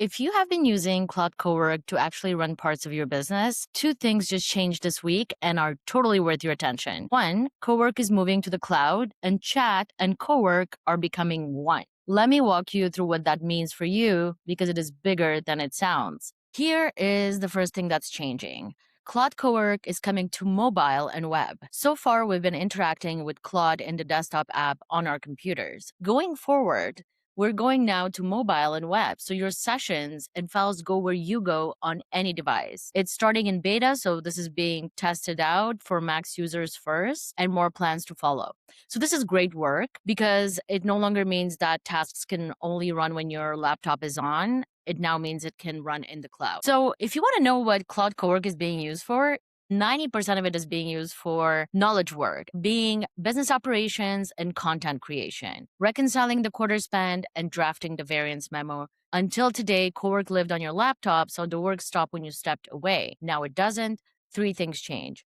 If you have been using Claude Cowork to actually run parts of your business, two things just changed this week and are totally worth your attention. One, Cowork is moving to the cloud, and Chat and Cowork are becoming one. Let me walk you through what that means for you because it is bigger than it sounds. Here is the first thing that's changing. Claude Cowork is coming to mobile and web. So far, we've been interacting with Claude in the desktop app on our computers. Going forward, we're going now to mobile and web. So your sessions and files go where you go on any device. It's starting in beta, so this is being tested out for Max users first and more plans to follow. So this is great work because it no longer means that tasks can only run when your laptop is on. It now means it can run in the cloud. So if you want to know what Claude Cowork is being used for, 90% of it is being used for knowledge work, being business operations and content creation, reconciling the quarter spend and drafting the variance memo. Until today, Cowork lived on your laptop, so the work stopped when you stepped away. Now it doesn't. Three things change.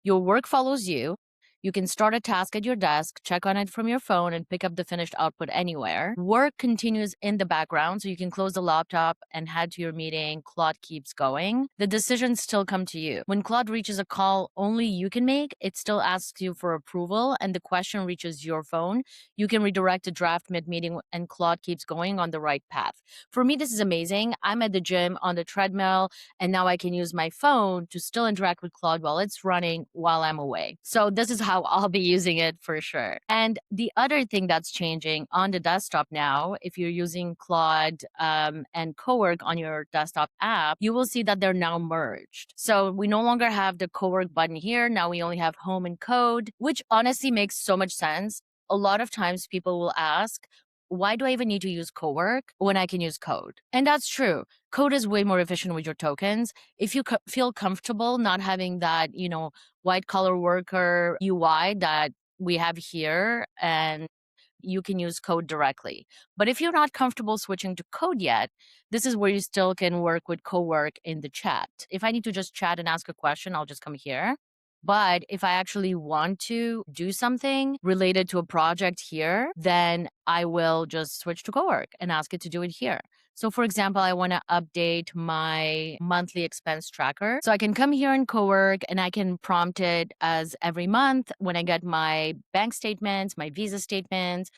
Your work follows you. You can start a task at your desk, check on it from your phone, and pick up the finished output anywhere. Work continues in the background, so you can close the laptop and head to your meeting. Claude keeps going. The decisions still come to you. When Claude reaches a call only you can make, it still asks you for approval, and the question reaches your phone. You can redirect a draft mid-meeting, and Claude keeps going on the right path. For me, this is amazing. I'm at the gym on the treadmill, and now I can use my phone to still interact with Claude while it's running while I'm away. So this is how I'll be using it for sure. And the other thing that's changing on the desktop now, if you're using Claude and Cowork on your desktop app, you will see that they're now merged. So we no longer have the Cowork button here. Now we only have home and code, which honestly makes so much sense. A lot of times people will ask, why do I even need to use Cowork when I can use code? And that's true. Code is way more efficient with your tokens. If you feel comfortable not having that, white collar worker UI that we have here, and you can use code directly. But if you're not comfortable switching to code yet, this is where you still can work with Cowork in the chat. If I need to just chat and ask a question, I'll just come here. But if I actually want to do something related to a project here, then I will just switch to Cowork and ask it to do it here. So for example, I want to update my monthly expense tracker. So I can come here in Cowork and I can prompt it as every month when I get my bank statements, my Visa statements,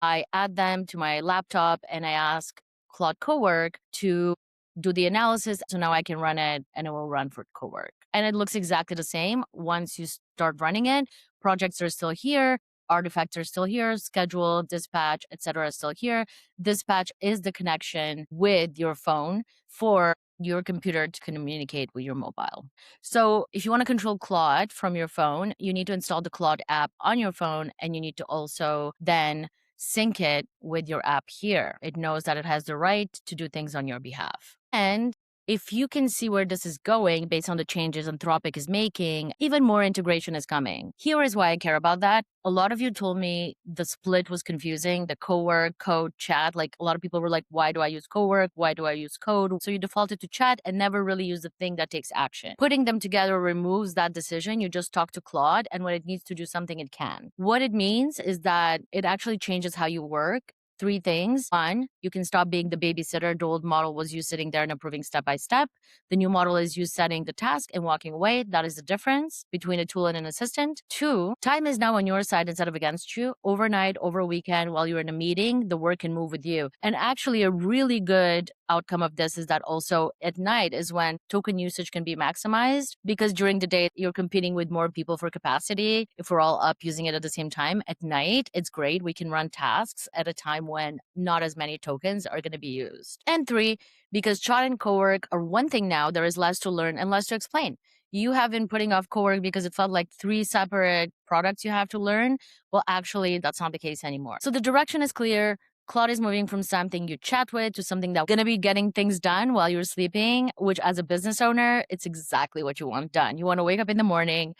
I add them to my laptop and I ask Claude Cowork to do the analysis. So now I can run it and it will run for Cowork. And it looks exactly the same. Once you start running it, projects are still here, artifacts are still here, schedule, dispatch, etc. is still here. Dispatch is the connection with your phone for your computer to communicate with your mobile. So if you want to control Claude from your phone, you need to install the Claude app on your phone, and you need to also then sync it with your app here. It knows that it has the right to do things on your behalf. And if you can see where this is going based on the changes Anthropic is making, even more integration is coming. Here is why I care about that. A lot of you told me the split was confusing, the Cowork, code, chat. Like a lot of people were like, why do I use Cowork? Why do I use code? So you defaulted to chat and never really use the thing that takes action. Putting them together removes that decision. You just talk to Claude, and when it needs to do something, it can. What it means is that it actually changes how you work. Three things. One, you can stop being the babysitter. The old model was you sitting there and approving step by step. The new model is you setting the task and walking away. That is the difference between a tool and an assistant. Two, time is now on your side instead of against you. Overnight, over a weekend, while you're in a meeting, the work can move with you. And actually, a really good outcome of this is that also at night is when token usage can be maximized, because during the day, you're competing with more people for capacity. If we're all up using it at the same time, at night, it's great. We can run tasks at a time when not as many tokens are going to be used. And three, because Chat and Cowork are one thing now, there is less to learn and less to explain. You have been putting off Cowork because it felt like three separate products you have to learn. Well, actually, that's not the case anymore. So the direction is clear. Claude is moving from something you chat with to something that's going to be getting things done while you're sleeping, which as a business owner, it's exactly what you want done. You want to wake up in the morning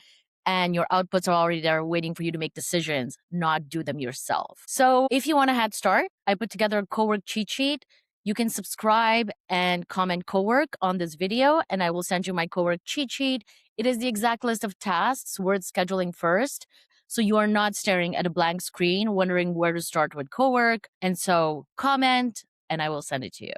and your outputs are already there waiting for you to make decisions, not do them yourself. So if you want a head start, I put together a COWORK cheat sheet. You can subscribe and comment COWORK on this video, and I will send you my COWORK cheat sheet. It is the exact list of tasks worth scheduling first, so you are not staring at a blank screen wondering where to start with COWORK. And so comment, and I will send it to you.